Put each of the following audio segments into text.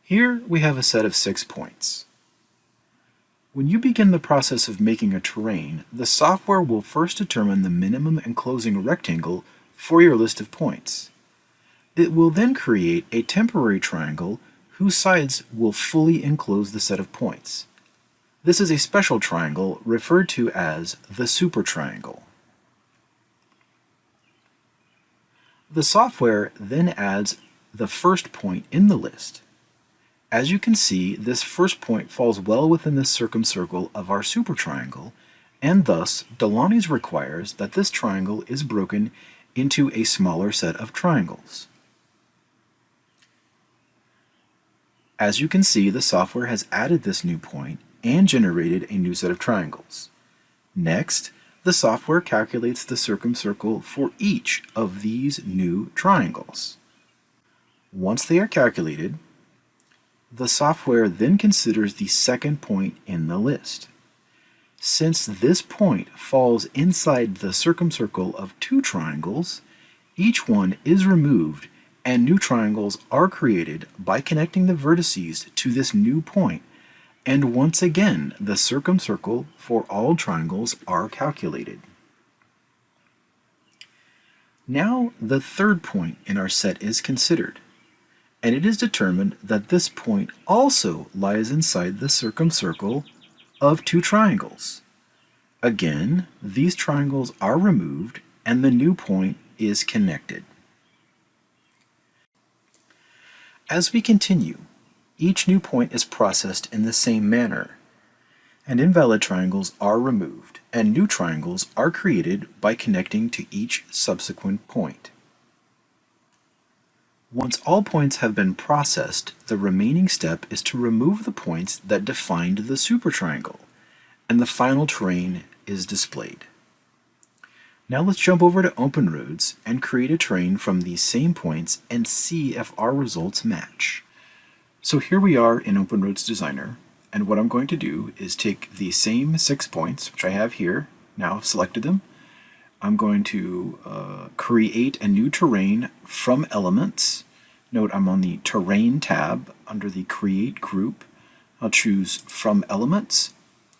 Here we have a set of 6 points. When you begin the process of making a terrain, the software will first determine the minimum enclosing rectangle for your list of points. It will then create a temporary triangle whose sides will fully enclose the set of points. This is a special triangle referred to as the super triangle. The software then adds the first point in the list. As you can see, this first point falls well within the circumcircle of our super triangle, and thus DeLauney's requires that this triangle is broken into a smaller set of triangles. As you can see, the software has added this new point and generated a new set of triangles. Next, the software calculates the circumcircle for each of these new triangles. Once they are calculated, the software then considers the second point in the list. Since this point falls inside the circumcircle of 2 triangles, each one is removed and new triangles are created by connecting the vertices to this new point, and once again the circumcircle for all triangles are calculated. Now the third point in our set is considered, and it is determined that this point also lies inside the circumcircle of 2 triangles. Again, these triangles are removed and the new point is connected. As we continue, each new point is processed in the same manner, and invalid triangles are removed and new triangles are created by connecting to each subsequent point. Once all points have been processed, the remaining step is to remove the points that defined the super triangle, and the final terrain is displayed. Now let's jump over to OpenRoads and create a terrain from these same points and see if our results match. So here we are in OpenRoads Designer, and what I'm going to do is take the same 6 points, which I have here, now I've selected them. I'm going to create a new terrain from elements. Note I'm on the Terrain tab under the Create group. I'll choose From Elements.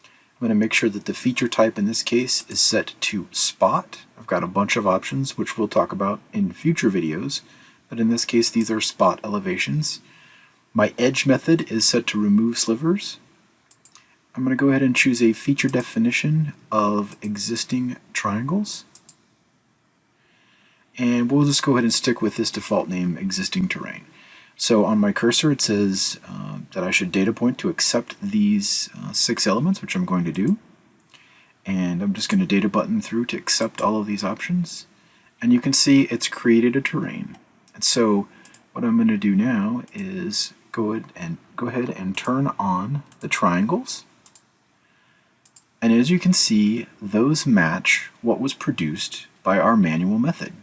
I'm going to make sure that the feature type in this case is set to Spot. I've got a bunch of options which we'll talk about in future videos, but in this case these are spot elevations. My edge method is set to remove slivers. I'm going to go ahead and choose a feature definition of existing triangles. And we'll just go ahead and stick with this default name, existing terrain. So on my cursor it says that I should data point to accept these 6 elements, which I'm going to do. And I'm just going to data button through to accept all of these options. And you can see it's created a terrain. And so what I'm going to do now is go ahead and turn on the triangles. And as you can see, those match what was produced by our manual method.